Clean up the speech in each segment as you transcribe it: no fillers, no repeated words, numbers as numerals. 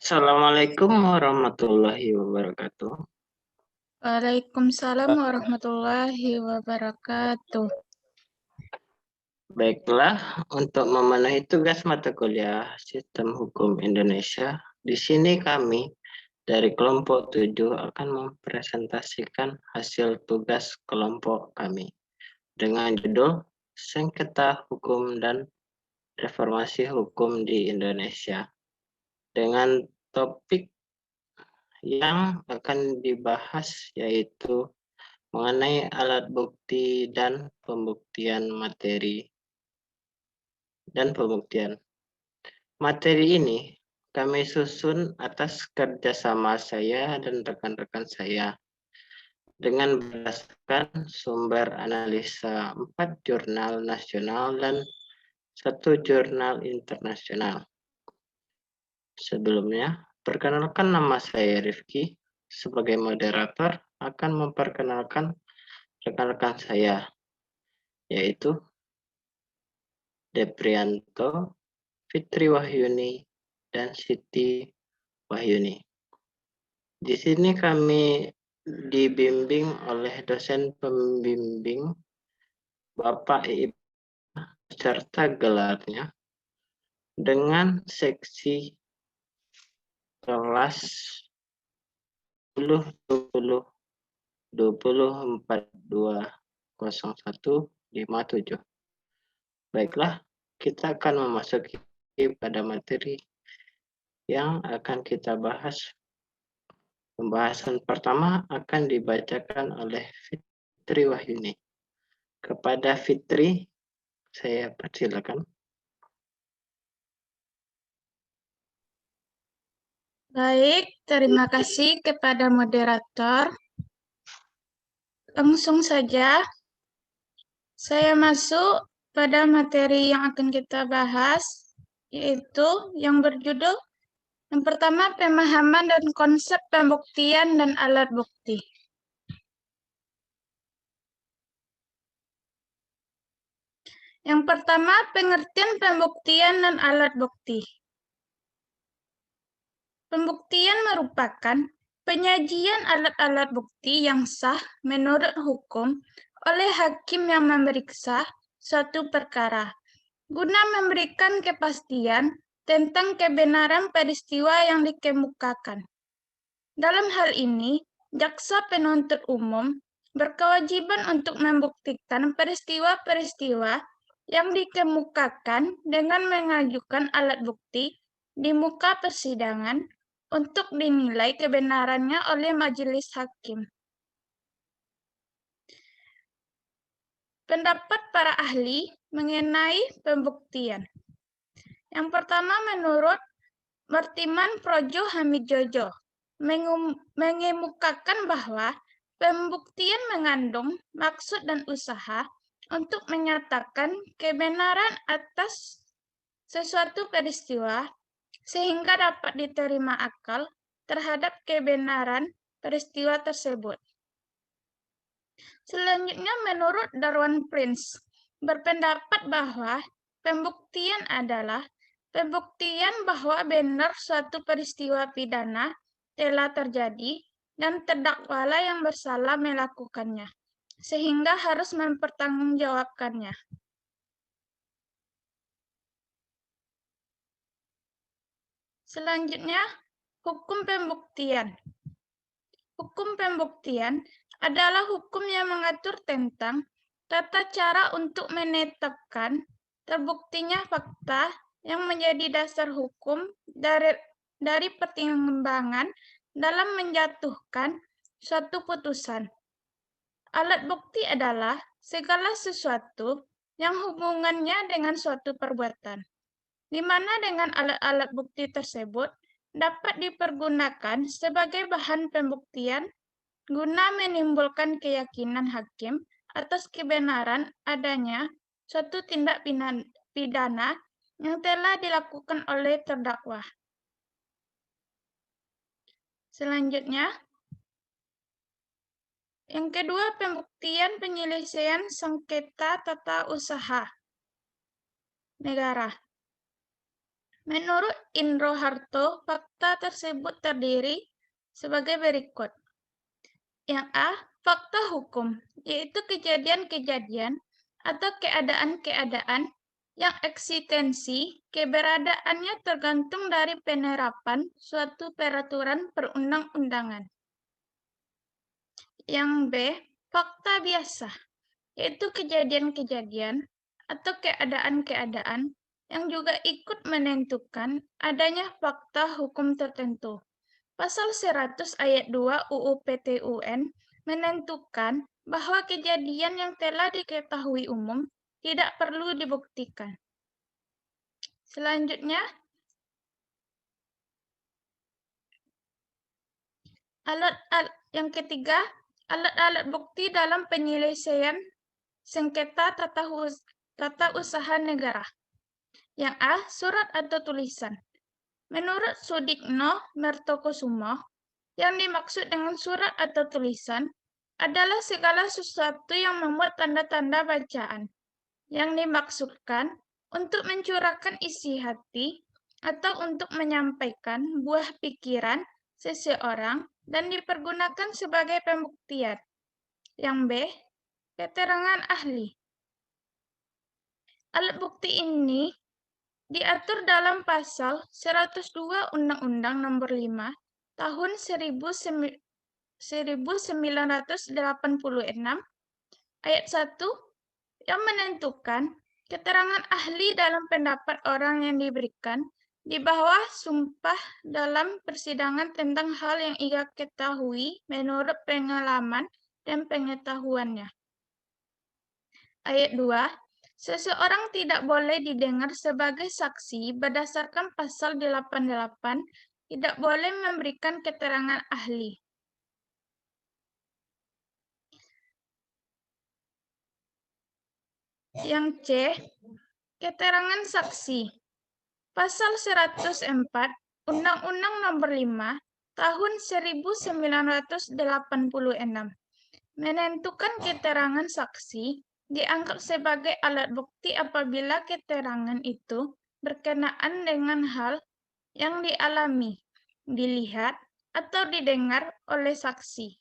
Assalamualaikum warahmatullahi wabarakatuh. Waalaikumsalam warahmatullahi wabarakatuh. Baiklah, untuk memenuhi tugas mata kuliah Sistem Hukum Indonesia, di sini kami dari kelompok 7 akan mempresentasikan hasil tugas kelompok kami dengan judul Sengketa Hukum dan Reformasi Hukum di Indonesia, dengan topik yang akan dibahas yaitu mengenai alat bukti dan pembuktian pembuktian. Materi ini kami susun atas kerjasama saya dan rekan-rekan saya dengan berdasarkan sumber analisa 4 jurnal nasional dan 1 jurnal internasional. Sebelumnya, perkenalkan, nama saya Rifki. Sebagai moderator akan memperkenalkan rekan-rekan saya, yaitu Deprianto, Fitri Wahyuni, dan Siti Wahyuni. Di sini kami dibimbing oleh dosen pembimbing Bapak Iib serta gelarnya dengan seksi kelas 10 20 24 2 01 57. Baiklah, kita akan memasuki pada materi yang akan kita bahas. Pembahasan pertama akan dibacakan oleh Fitri Wahyuni. Kepada Fitri, saya persilakan. Baik, terima kasih kepada moderator. Langsung saja, saya masuk pada materi yang akan kita bahas, yaitu yang berjudul yang pertama, pemahaman dan konsep pembuktian dan alat bukti. Yang pertama, pengertian pembuktian dan alat bukti. Pembuktian merupakan penyajian alat-alat bukti yang sah menurut hukum oleh hakim yang memeriksa suatu perkara, guna memberikan kepastian tentang kebenaran peristiwa yang dikemukakan. Dalam hal ini, jaksa penuntut umum berkewajiban untuk membuktikan peristiwa-peristiwa yang dikemukakan dengan mengajukan alat bukti di muka persidangan untuk dinilai kebenarannya oleh majelis hakim. Pendapat para ahli mengenai pembuktian. Yang pertama, menurut Martiman Projo Hamidjojo, mengemukakan bahwa pembuktian mengandung maksud dan usaha untuk menyatakan kebenaran atas sesuatu peristiwa sehingga dapat diterima akal terhadap kebenaran peristiwa tersebut. Selanjutnya, menurut Darwin Prince, berpendapat bahwa pembuktian adalah pembuktian bahwa benar suatu peristiwa pidana telah terjadi dan terdakwalah yang bersalah melakukannya, sehingga harus mempertanggungjawabkannya. Selanjutnya, hukum pembuktian. Hukum pembuktian adalah hukum yang mengatur tentang tata cara untuk menetapkan terbuktinya fakta yang menjadi dasar hukum dari pertimbangan dalam menjatuhkan suatu putusan. Alat bukti adalah segala sesuatu yang hubungannya dengan suatu perbuatan, di mana dengan alat-alat bukti tersebut dapat dipergunakan sebagai bahan pembuktian guna menimbulkan keyakinan hakim atas kebenaran adanya suatu tindak pidana yang telah dilakukan oleh terdakwa. Selanjutnya, yang kedua, pembuktian penyelesaian sengketa tata usaha negara. Menurut Indro Harto, fakta tersebut terdiri sebagai berikut. Yang A, fakta hukum, yaitu kejadian-kejadian atau keadaan-keadaan yang eksistensi keberadaannya tergantung dari penerapan suatu peraturan perundang-undangan. Yang B, fakta biasa, yaitu kejadian-kejadian atau keadaan-keadaan yang juga ikut menentukan adanya fakta hukum tertentu. Pasal 100 ayat 2 UU PTUN menentukan bahwa kejadian yang telah diketahui umum tidak perlu dibuktikan. Selanjutnya, yang ketiga, alat-alat bukti dalam penyelesaian sengketa tata usaha negara. Yang A, surat atau tulisan. Menurut Sudikno Mertokusumo, yang dimaksud dengan surat atau tulisan adalah segala sesuatu yang memuat tanda-tanda bacaan, yang dimaksudkan untuk mencurahkan isi hati atau untuk menyampaikan buah pikiran seseorang dan dipergunakan sebagai pembuktian. Yang B, keterangan ahli. Alat bukti ini diatur dalam pasal 102 Undang-Undang Nomor 5 Tahun 1986 ayat 1 yang menentukan keterangan ahli dalam pendapat orang yang diberikan di bawah sumpah dalam persidangan tentang hal yang ia ketahui menurut pengalaman dan pengetahuannya. Ayat 2, seseorang tidak boleh didengar sebagai saksi berdasarkan pasal 88, tidak boleh memberikan keterangan ahli. Yang C, keterangan saksi. Pasal 104 Undang-Undang Nomor 5 Tahun 1986 menentukan keterangan saksi dianggap sebagai alat bukti apabila keterangan itu berkenaan dengan hal yang dialami, dilihat, atau didengar oleh saksi.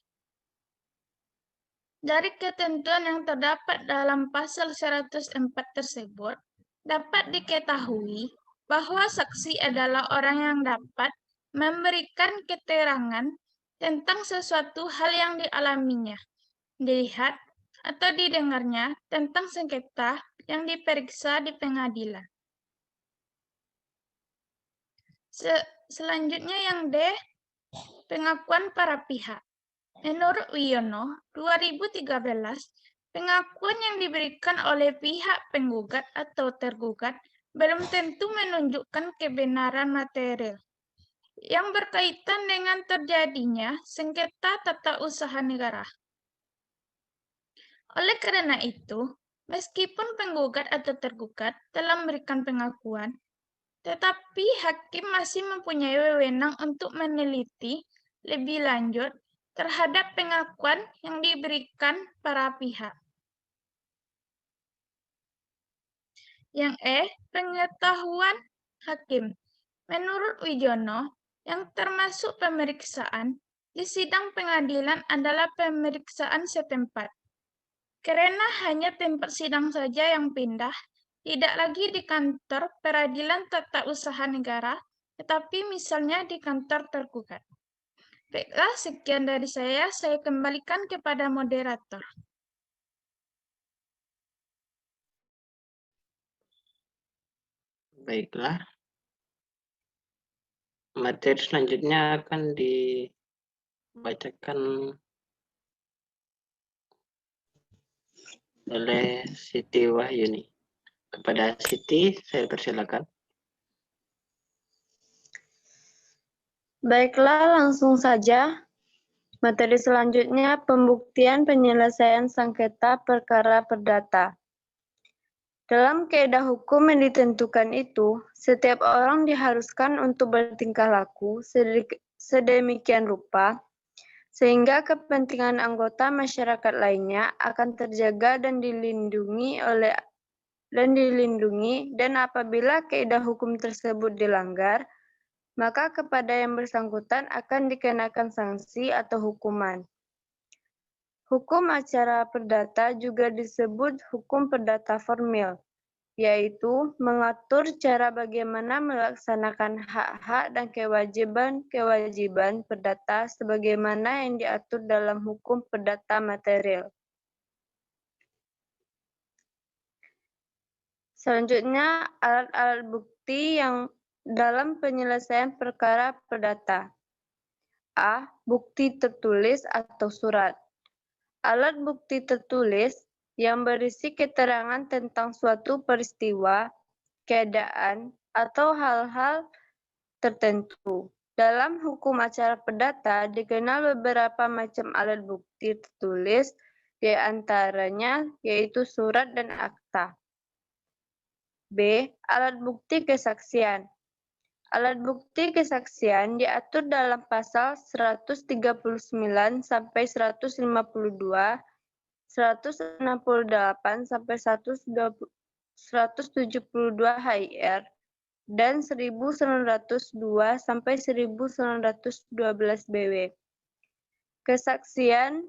Dari ketentuan yang terdapat dalam pasal 104 tersebut, dapat diketahui bahwa saksi adalah orang yang dapat memberikan keterangan tentang sesuatu hal yang dialaminya, dilihat, atau didengarnya tentang sengketa yang diperiksa di pengadilan. Selanjutnya yang D, pengakuan para pihak. Menurut Wiono, 2013, pengakuan yang diberikan oleh pihak penggugat atau tergugat belum tentu menunjukkan kebenaran material yang berkaitan dengan terjadinya sengketa tata usaha negara. Oleh karena itu, meskipun penggugat atau tergugat telah memberikan pengakuan, tetapi hakim masih mempunyai wewenang untuk meneliti lebih lanjut terhadap pengakuan yang diberikan para pihak. Yang E, pengetahuan hakim. Menurut Wijono, yang termasuk pemeriksaan di sidang pengadilan adalah pemeriksaan setempat. Karena hanya tempat sidang saja yang pindah, tidak lagi di kantor peradilan tata usaha negara, tetapi misalnya di kantor tergugat. Baiklah, sekian dari saya kembalikan kepada moderator. Baiklah. Materi selanjutnya akan dibacakan oleh Siti Wahyuni. Kepada Siti, saya persilakan. Baiklah, langsung saja. Materi selanjutnya, pembuktian penyelesaian sengketa perkara perdata. Dalam kaidah hukum yang ditentukan itu, setiap orang diharuskan untuk bertingkah laku sedemikian rupa, sehingga kepentingan anggota masyarakat lainnya akan terjaga dan dilindungi oleh dan dilindungi, dan apabila kaidah hukum tersebut dilanggar, maka kepada yang bersangkutan akan dikenakan sanksi atau hukuman. Hukum acara perdata juga disebut hukum perdata formil, yaitu mengatur cara bagaimana melaksanakan hak-hak dan kewajiban-kewajiban perdata sebagaimana yang diatur dalam hukum perdata material. Selanjutnya, alat-alat bukti yang dalam penyelesaian perkara perdata. A. Bukti tertulis atau surat. Alat bukti tertulis yang berisi keterangan tentang suatu peristiwa, keadaan, atau hal-hal tertentu. Dalam hukum acara perdata dikenal beberapa macam alat bukti tertulis, di antaranya yaitu surat dan akta. B. Alat bukti kesaksian. Alat bukti kesaksian diatur dalam pasal 139 sampai 152, 168 sampai 172 HIR, dan 1902 sampai 1912 BW. Kesaksian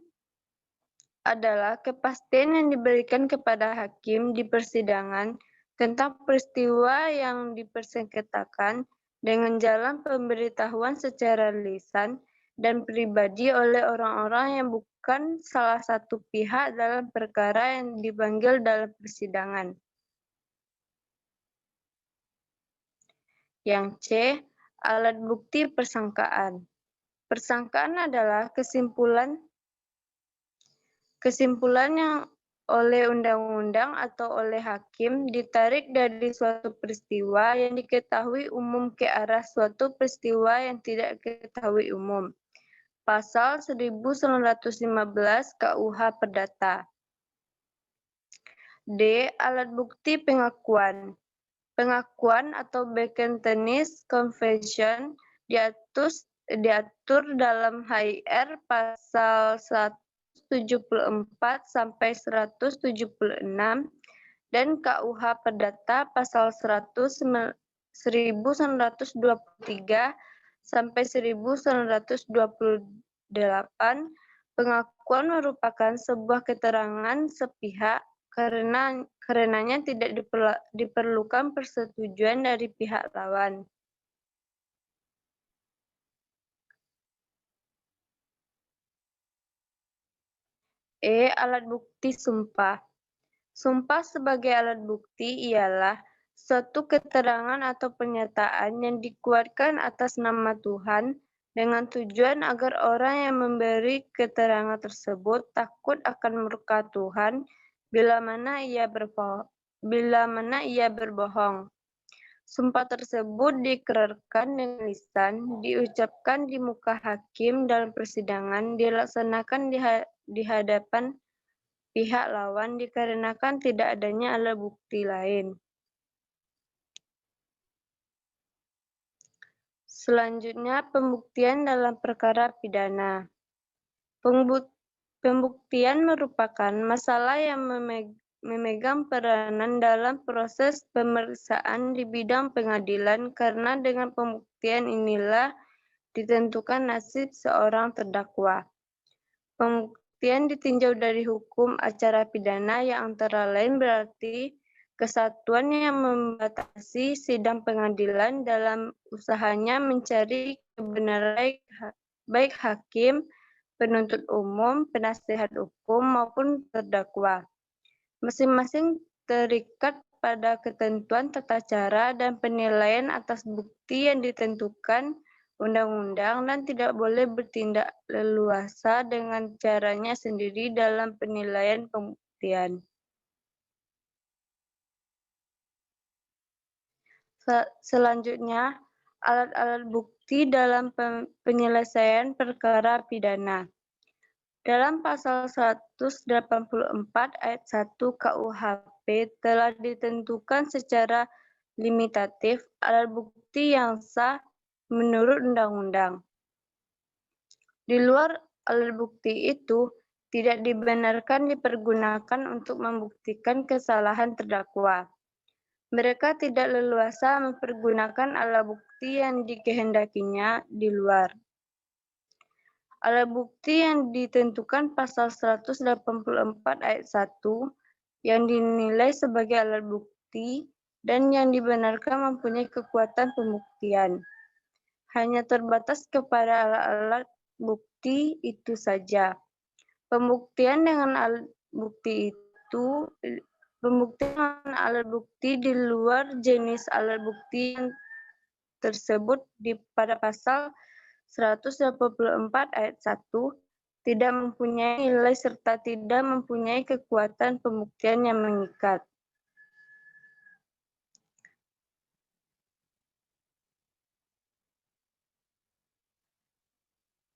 adalah kepastian yang diberikan kepada hakim di persidangan tentang peristiwa yang dipersengketakan dengan jalan pemberitahuan secara lisan dan pribadi oleh orang-orang yang bukan salah satu pihak dalam perkara yang dipanggil dalam persidangan. Yang C. Alat bukti persangkaan. Persangkaan adalah kesimpulan yang oleh undang-undang atau oleh hakim ditarik dari suatu peristiwa yang diketahui umum ke arah suatu peristiwa yang tidak diketahui umum. Pasal 1915 KUH Perdata. D. Alat bukti pengakuan. Pengakuan atau Bekentenis Confession diatur dalam HIR pasal 174 sampai 176 dan KUH Perdata pasal 1923 sampai 1928. Pengakuan merupakan sebuah keterangan sepihak karenanya tidak diperlukan persetujuan dari pihak lawan. E. Alat bukti sumpah. Sumpah sebagai alat bukti ialah suatu keterangan atau pernyataan yang dikuatkan atas nama Tuhan dengan tujuan agar orang yang memberi keterangan tersebut takut akan murka Tuhan bila mana ia berbohong. Sumpah tersebut diikrarkan dengan lisan, diucapkan di muka hakim dalam persidangan, dilaksanakan di hadapan pihak lawan dikarenakan tidak adanya alat bukti lain. Selanjutnya, pembuktian dalam perkara pidana. Pembuktian merupakan masalah yang memegang peranan dalam proses pemeriksaan di bidang pengadilan karena dengan pembuktian inilah ditentukan nasib seorang terdakwa. Pembuktian ditinjau dari hukum acara pidana yang antara lain berarti kesatuan yang membatasi sidang pengadilan dalam usahanya mencari kebenaran baik hakim, penuntut umum, penasihat hukum, maupun terdakwa. Masing-masing terikat pada ketentuan tata cara dan penilaian atas bukti yang ditentukan undang-undang dan tidak boleh bertindak leluasa dengan caranya sendiri dalam penilaian pembuktian. Selanjutnya, alat-alat bukti dalam penyelesaian perkara pidana. Dalam pasal 184 ayat 1 KUHP telah ditentukan secara limitatif alat bukti yang sah menurut undang-undang. Di luar alat bukti itu tidak dibenarkan dipergunakan untuk membuktikan kesalahan terdakwa. Mereka tidak leluasa mempergunakan alat bukti yang dikehendakinya di luar. Alat bukti yang ditentukan pasal 184 ayat 1 yang dinilai sebagai alat bukti dan yang dibenarkan mempunyai kekuatan pembuktian. Hanya terbatas kepada alat-alat bukti itu saja. Pembuktian dengan alat bukti di luar jenis alat bukti yang tersebut pada pasal 184 ayat 1 tidak mempunyai nilai serta tidak mempunyai kekuatan pembuktian yang mengikat.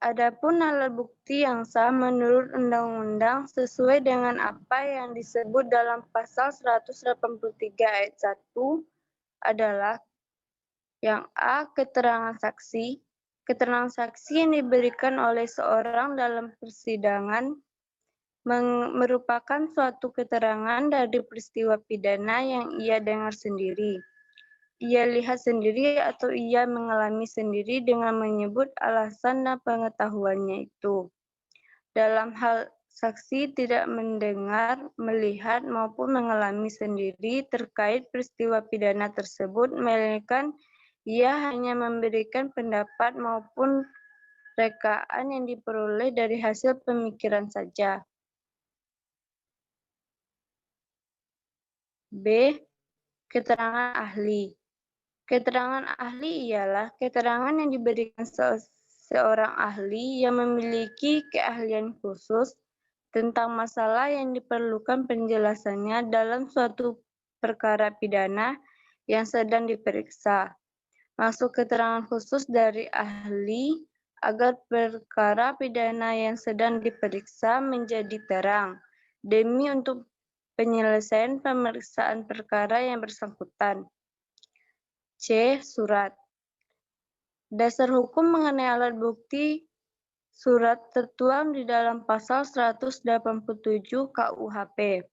Adapun alat bukti yang sah menurut undang-undang sesuai dengan apa yang disebut dalam pasal 183 ayat 1 adalah yang A. Keterangan saksi. Keterangan saksi yang diberikan oleh seorang dalam persidangan merupakan suatu keterangan dari peristiwa pidana yang ia dengar sendiri, ia lihat sendiri atau ia mengalami sendiri dengan menyebut alasan dan pengetahuannya itu. Dalam hal saksi tidak mendengar, melihat maupun mengalami sendiri terkait peristiwa pidana tersebut, melainkan ia hanya memberikan pendapat maupun rekaan yang diperoleh dari hasil pemikiran saja. B. Keterangan ahli. Keterangan ahli ialah keterangan yang diberikan seorang ahli yang memiliki keahlian khusus tentang masalah yang diperlukan penjelasannya dalam suatu perkara pidana yang sedang diperiksa. Maksud keterangan khusus dari ahli agar perkara pidana yang sedang diperiksa menjadi terang, demi untuk penyelesaian pemeriksaan perkara yang bersangkutan. C. Surat. Dasar hukum mengenai alat bukti surat tertuang di dalam pasal 187 KUHP,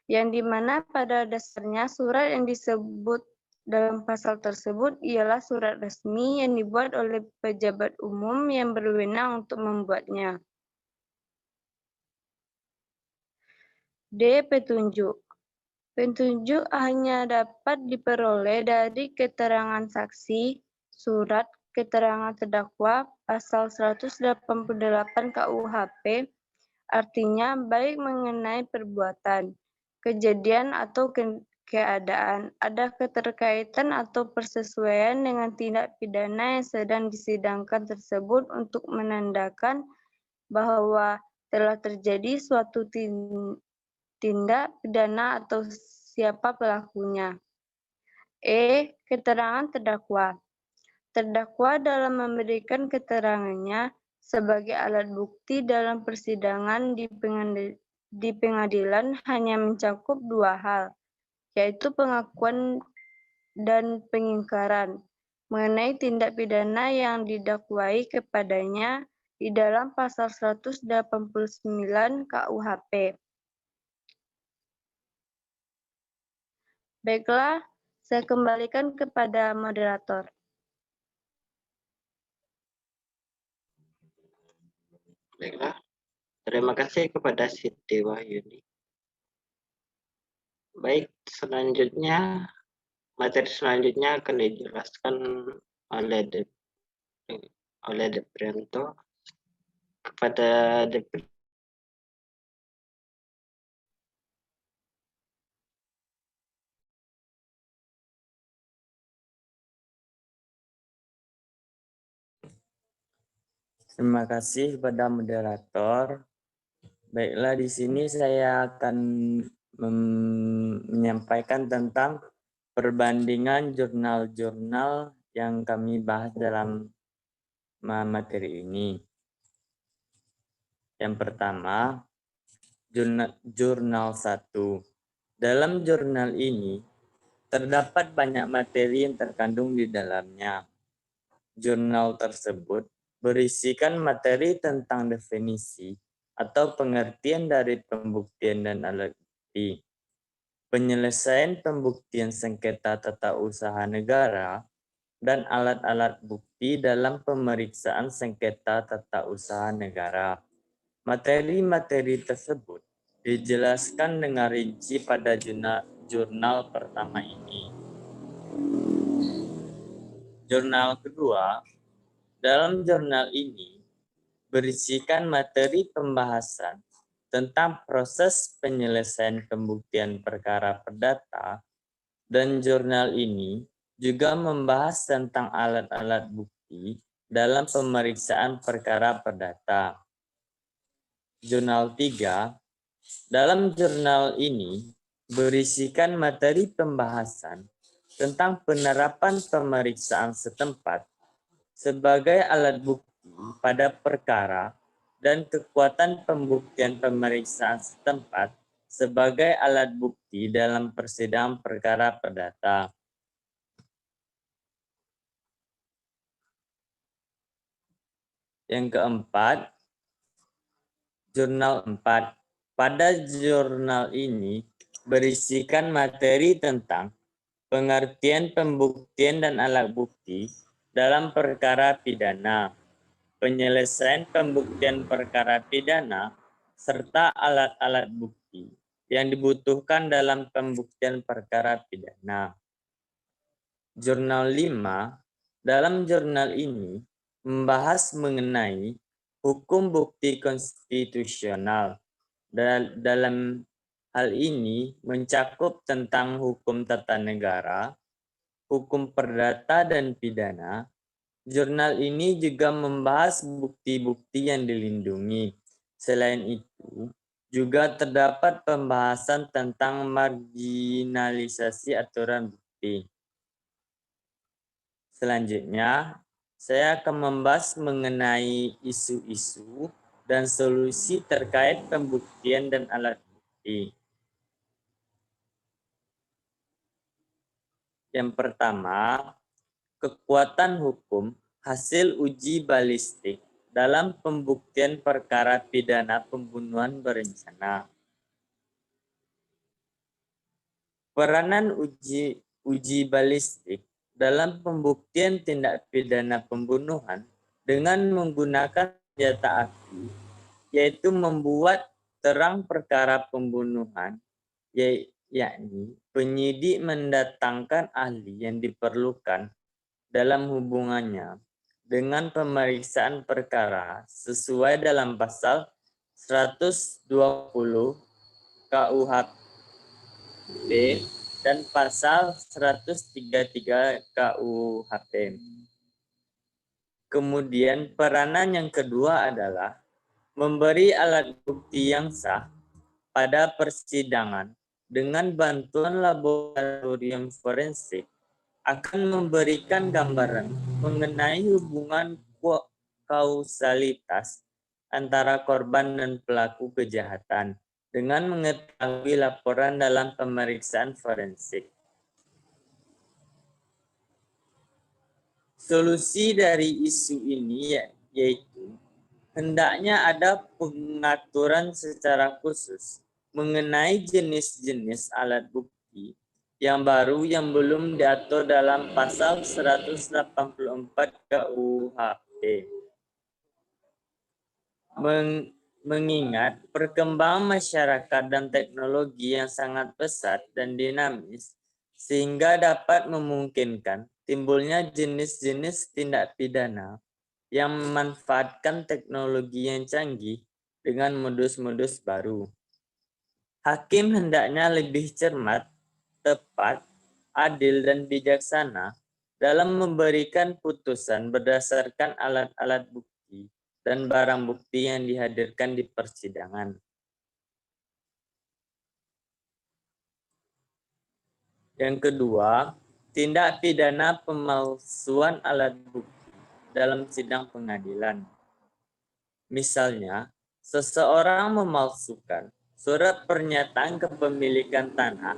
yang dimana pada dasarnya surat yang disebut dalam pasal tersebut ialah surat resmi yang dibuat oleh pejabat umum yang berwenang untuk membuatnya. D. Petunjuk. Petunjuk hanya dapat diperoleh dari keterangan saksi, surat, keterangan terdakwa, pasal 188 KUHP, artinya baik mengenai perbuatan, kejadian atau keadaan, ada keterkaitan atau persesuaian dengan tindak pidana yang sedang disidangkan tersebut untuk menandakan bahwa telah terjadi suatu tindak pidana atau siapa pelakunya. E. Keterangan terdakwa. Terdakwa dalam memberikan keterangannya sebagai alat bukti dalam persidangan di pengadilan hanya mencakup dua hal, yaitu pengakuan dan pengingkaran mengenai tindak pidana yang didakwai kepadanya di dalam pasal 189 KUHP. Baiklah, saya kembalikan kepada moderator. Baiklah, terima kasih kepada Siti Wahyuni. Baik, selanjutnya, materi selanjutnya akan dijelaskan oleh Deprianto. Kepada Deprianto. Terima kasih kepada moderator. Baiklah, di sini saya akan menyampaikan tentang perbandingan jurnal-jurnal yang kami bahas dalam materi ini. Yang pertama, jurnal 1. Dalam jurnal ini terdapat banyak materi yang terkandung di dalamnya. Jurnal tersebut berisikan materi tentang definisi, atau pengertian dari pembuktian dan alat bukti. Penyelesaian pembuktian sengketa tata usaha negara dan alat-alat bukti dalam pemeriksaan sengketa tata usaha negara. Materi-materi tersebut dijelaskan dengan rinci pada jurnal pertama ini. Jurnal kedua, dalam jurnal ini berisikan materi pembahasan tentang proses penyelesaian pembuktian perkara perdata, dan jurnal ini juga membahas tentang alat-alat bukti dalam pemeriksaan perkara perdata. Jurnal 3, dalam jurnal ini berisikan materi pembahasan tentang penerapan pemeriksaan setempat sebagai alat bukti pada perkara dan kekuatan pembuktian pemeriksaan setempat sebagai alat bukti dalam persidangan perkara perdata. Yang keempat, jurnal 4. Pada jurnal ini berisikan materi tentang pengertian pembuktian dan alat bukti dalam perkara pidana, penyelesaian pembuktian perkara pidana, serta alat-alat bukti yang dibutuhkan dalam pembuktian perkara pidana. Jurnal 5, dalam jurnal ini membahas mengenai hukum bukti konstitusional. Dalam hal ini mencakup tentang hukum tata negara, hukum perdata dan pidana. Jurnal ini juga membahas bukti-bukti yang dilindungi. Selain itu, juga terdapat pembahasan tentang marginalisasi aturan bukti. Selanjutnya, saya akan membahas mengenai isu-isu dan solusi terkait pembuktian dan alat bukti. Yang pertama, kekuatan hukum hasil uji balistik dalam pembuktian perkara pidana pembunuhan berencana. Peranan uji balistik dalam pembuktian tindak pidana pembunuhan dengan menggunakan senjata api, yaitu membuat terang perkara pembunuhan, yakni penyidik mendatangkan ahli yang diperlukan dalam hubungannya dengan pemeriksaan perkara sesuai dalam pasal 120 KUHP dan pasal 133 KUHP. Kemudian peranan yang kedua adalah memberi alat bukti yang sah pada persidangan dengan bantuan laboratorium forensik akan memberikan gambaran mengenai hubungan kausalitas antara korban dan pelaku kejahatan dengan mengetahui laporan dalam pemeriksaan forensik. Solusi dari isu ini yaitu hendaknya ada pengaturan secara khusus mengenai jenis-jenis alat bukti yang baru yang belum diatur dalam pasal 184 KUHP. Mengingat perkembangan masyarakat dan teknologi yang sangat pesat dan dinamis, sehingga dapat memungkinkan timbulnya jenis-jenis tindak pidana yang memanfaatkan teknologi yang canggih dengan modus-modus baru. Hakim hendaknya lebih cermat, tepat, adil, dan bijaksana dalam memberikan putusan berdasarkan alat-alat bukti dan barang bukti yang dihadirkan di persidangan. Yang kedua, tindak pidana pemalsuan alat bukti dalam sidang pengadilan. Misalnya, seseorang memalsukan surat pernyataan kepemilikan tanah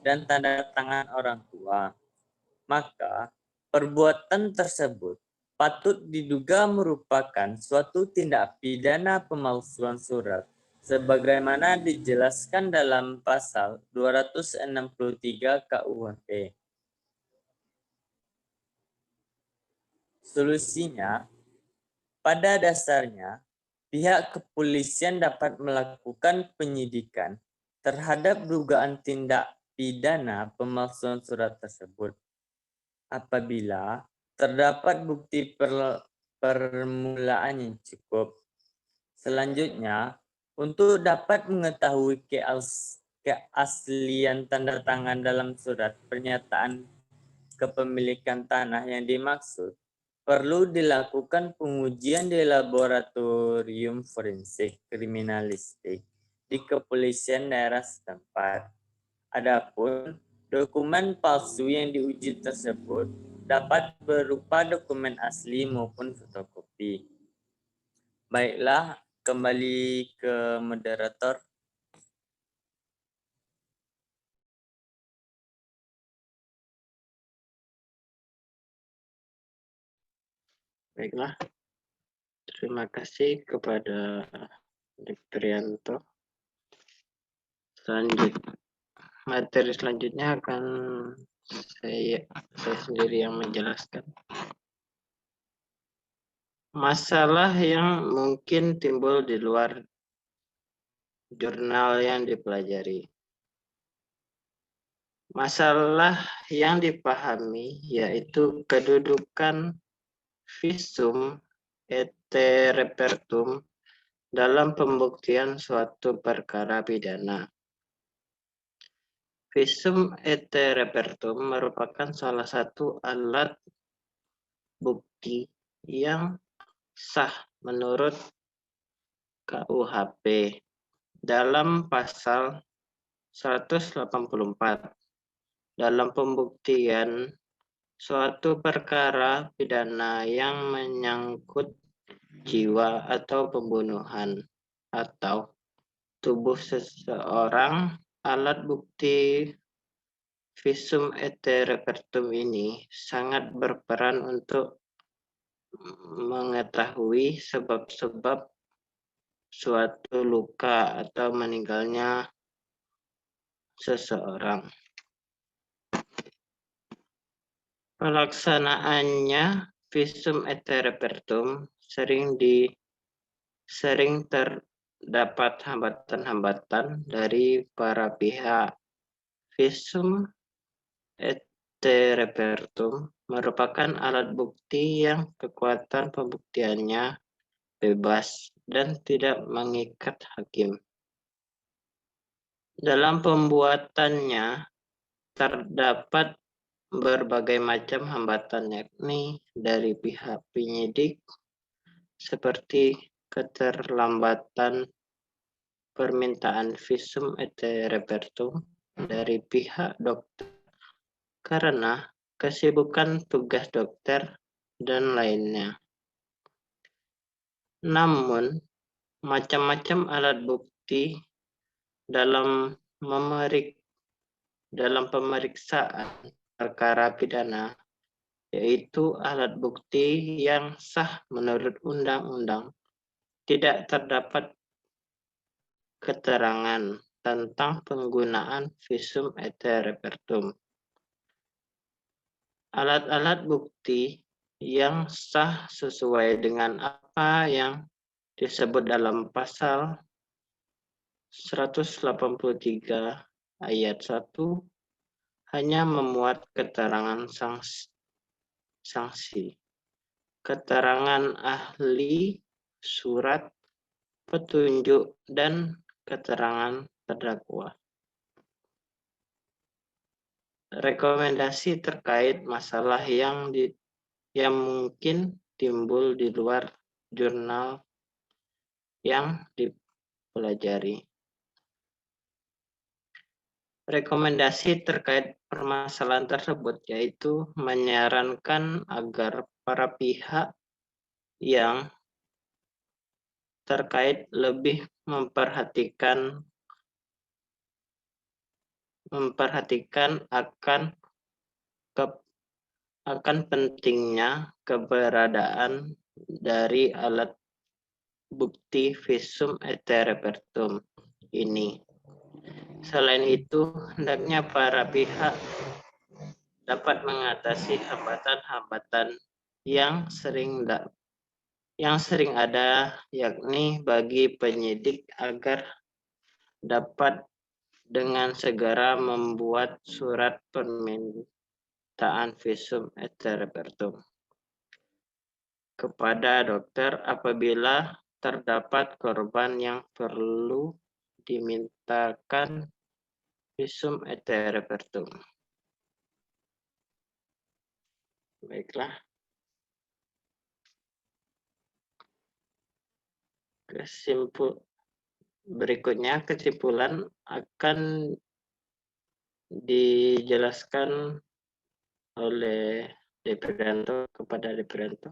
dan tanda tangan orang tua, maka perbuatan tersebut patut diduga merupakan suatu tindak pidana pemalsuan surat sebagaimana dijelaskan dalam pasal 263 KUHP. Solusinya, pada dasarnya, pihak kepolisian dapat melakukan penyidikan terhadap dugaan tindak pidana pemalsuan surat tersebut apabila terdapat bukti permulaan yang cukup. Selanjutnya, untuk dapat mengetahui keaslian tanda tangan dalam surat pernyataan kepemilikan tanah yang dimaksud, perlu dilakukan pengujian di laboratorium forensik kriminalistik di kepolisian daerah setempat. Adapun dokumen palsu yang diuji tersebut dapat berupa dokumen asli maupun fotokopi. Baiklah, kembali ke moderator. Baiklah, terima kasih kepada Dr. Rianto. Materi selanjutnya akan saya sendiri yang menjelaskan. Masalah yang mungkin timbul di luar jurnal yang dipelajari. Masalah yang dipahami yaitu kedudukan visum et repertum dalam pembuktian suatu perkara pidana. Visum et repertum merupakan salah satu alat bukti yang sah menurut KUHP dalam pasal 184 dalam pembuktian suatu perkara pidana yang menyangkut jiwa atau pembunuhan atau tubuh seseorang. Alat bukti visum et repertum ini sangat berperan untuk mengetahui sebab-sebab suatu luka atau meninggalnya seseorang. Pelaksanaannya visum et repertum sering terdapat hambatan-hambatan dari para pihak. Visum et repertum merupakan alat bukti yang kekuatan pembuktiannya bebas dan tidak mengikat hakim. Dalam pembuatannya terdapat berbagai macam hambatan, yakni dari pihak penyidik seperti keterlambatan permintaan visum et repertum dari pihak dokter karena kesibukan tugas dokter dan lainnya. Namun, macam-macam alat bukti dalam pemeriksaan perkara pidana, yaitu alat bukti yang sah menurut undang-undang, tidak terdapat keterangan tentang penggunaan visum et repertum. Alat-alat bukti yang sah sesuai dengan apa yang disebut dalam pasal 183 ayat 1 hanya memuat keterangan saksi, keterangan ahli, surat, petunjuk, dan keterangan terdakwa. Rekomendasi terkait masalah yang mungkin timbul di luar jurnal yang dipelajari. Rekomendasi terkait permasalahan tersebut yaitu menyarankan agar para pihak yang terkait lebih memperhatikan akan akan pentingnya keberadaan dari alat bukti visum et repertum ini. Selain itu, hendaknya para pihak dapat mengatasi hambatan-hambatan yang sering ada, yakni bagi penyidik agar dapat dengan segera membuat surat permintaan visum et repertum kepada dokter apabila terdapat korban yang perlu dimintakan visum et repertum. Baiklah. Berikutnya kesimpulan akan dijelaskan oleh Deprianto kepada Deprianto.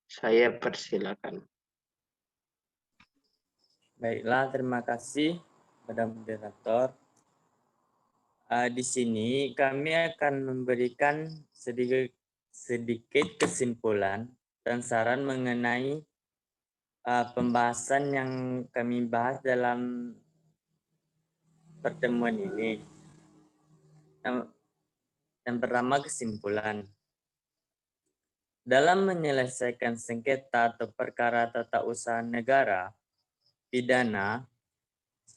Saya persilakan. Baiklah, terima kasih kepada moderator. Di sini kami akan memberikan sedikit kesimpulan dan saran mengenai pembahasan yang kami bahas dalam pertemuan ini. Yang pertama, kesimpulan. Dalam menyelesaikan sengketa atau perkara tata usaha negara pidana,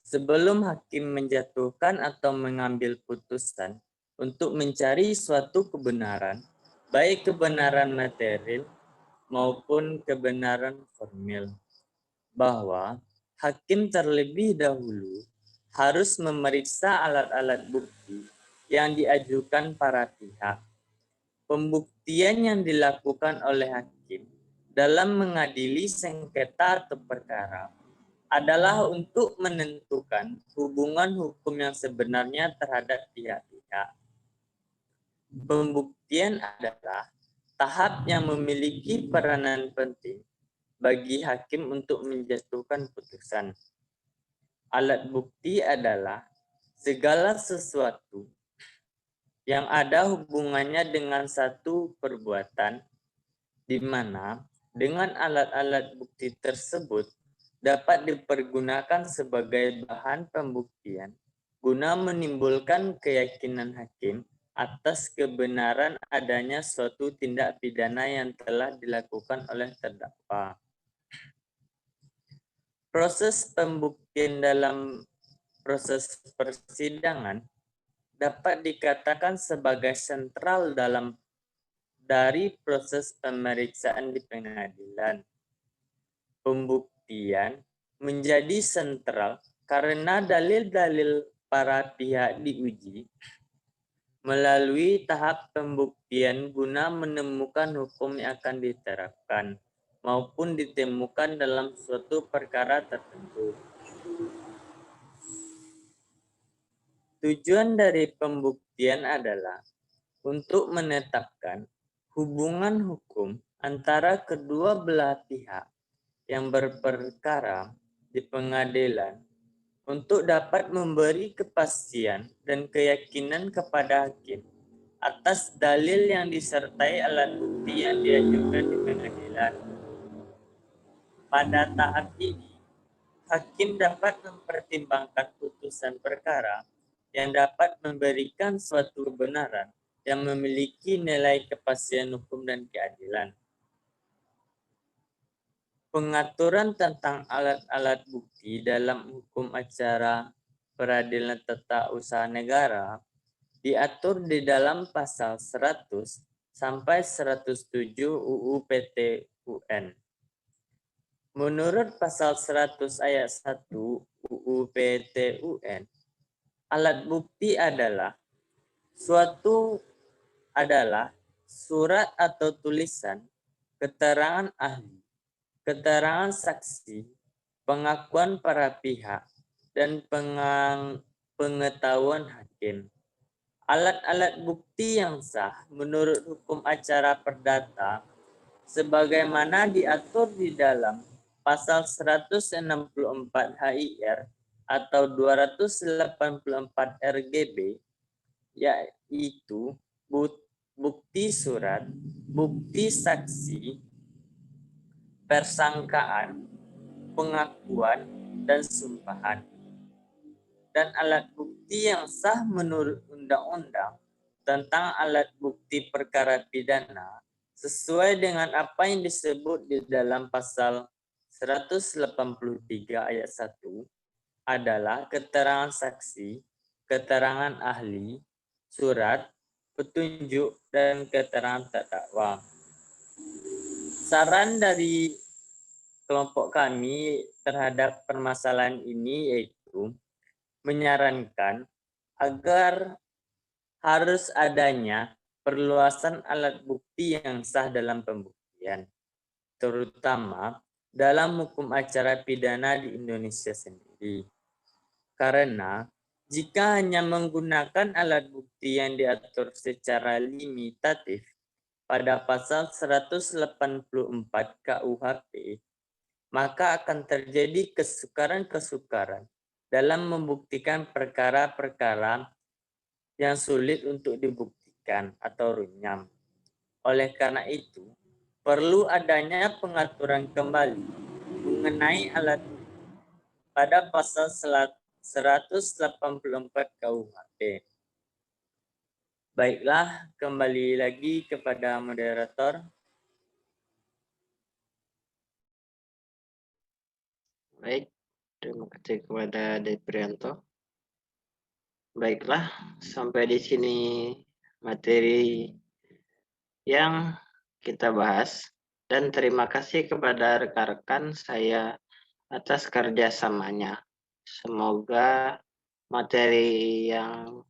sebelum hakim menjatuhkan atau mengambil putusan untuk mencari suatu kebenaran, baik kebenaran material maupun kebenaran formil, bahwa hakim terlebih dahulu harus memeriksa alat-alat bukti yang diajukan para pihak. Pembuktian yang dilakukan oleh hakim dalam mengadili sengketa atau perkara adalah untuk menentukan hubungan hukum yang sebenarnya terhadap pihak-pihak. Pembuktian adalah tahap yang memiliki peranan penting bagi hakim untuk menjatuhkan putusan. Alat bukti adalah segala sesuatu yang ada hubungannya dengan satu perbuatan, di mana dengan alat-alat bukti tersebut dapat dipergunakan sebagai bahan pembuktian guna menimbulkan keyakinan hakim atas kebenaran adanya suatu tindak pidana yang telah dilakukan oleh terdakwa. Proses pembuktian dalam proses persidangan dapat dikatakan sebagai sentral dari proses pemeriksaan di pengadilan. Pembuktian menjadi sentral karena dalil-dalil para pihak diuji melalui tahap pembuktian guna menemukan hukum yang akan diterapkan maupun ditemukan dalam suatu perkara tertentu. Tujuan dari pembuktian adalah untuk menetapkan hubungan hukum antara kedua belah pihak yang berperkara di pengadilan untuk dapat memberi kepastian dan keyakinan kepada hakim atas dalil yang disertai alat bukti yang diajukan di pengadilan. Pada tahap ini, hakim dapat mempertimbangkan putusan perkara yang dapat memberikan suatu kebenaran yang memiliki nilai kepastian hukum dan keadilan. Pengaturan tentang alat-alat bukti dalam hukum acara peradilan tata usaha negara diatur di dalam pasal 100 sampai 107 UU PT UN. Menurut pasal 100 ayat 1 UU PT UN, alat bukti adalah surat atau tulisan, keterangan ahli, keterangan saksi, pengakuan para pihak, dan pengetahuan hakim. Alat-alat bukti yang sah menurut hukum acara perdata sebagaimana diatur di dalam pasal 164 HIR atau 284 RGB, yaitu bukti surat, bukti saksi, persangkaan, pengakuan, dan sumpahan. Dan alat bukti yang sah menurut undang-undang tentang alat bukti perkara pidana sesuai dengan apa yang disebut di dalam pasal 183 ayat 1 adalah keterangan saksi, keterangan ahli, surat, petunjuk, dan keterangan terdakwa. Saran dari kelompok kami terhadap permasalahan ini yaitu menyarankan agar harus adanya perluasan alat bukti yang sah dalam pembuktian, terutama dalam hukum acara pidana di Indonesia sendiri. Karena jika hanya menggunakan alat bukti yang diatur secara limitatif pada pasal 184 KUHP, maka akan terjadi kesukaran-kesukaran dalam membuktikan perkara-perkara yang sulit untuk dibuktikan atau runyam. Oleh karena itu, perlu adanya pengaturan kembali mengenai alat bukti pada pasal 184 KUHP. Baiklah, kembali lagi kepada moderator. Baik, terima kasih kepada Deprianto. Baiklah, sampai di sini materi yang kita bahas. Dan terima kasih kepada rekan-rekan saya atas kerjasamanya. Semoga materi yang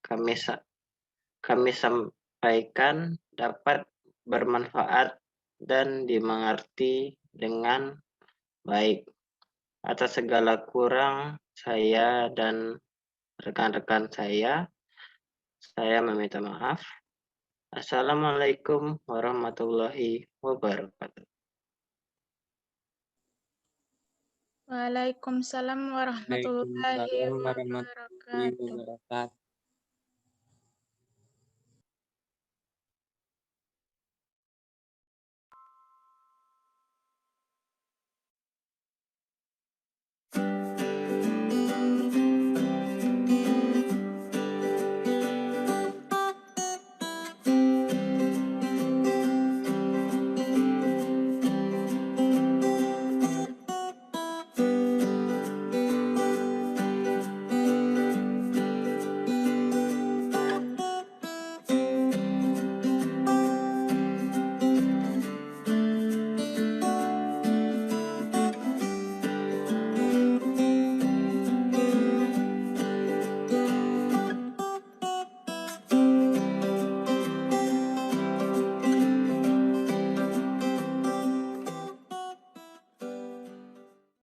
kami sampaikan dapat bermanfaat dan dimengerti dengan baik. Atas segala kurang saya dan rekan-rekan saya meminta maaf. Assalamualaikum warahmatullahi wabarakatuh. Waalaikumsalam warahmatullahi Waalaikumsalam warahmatullahi wabarakatuh. wabarakatuh.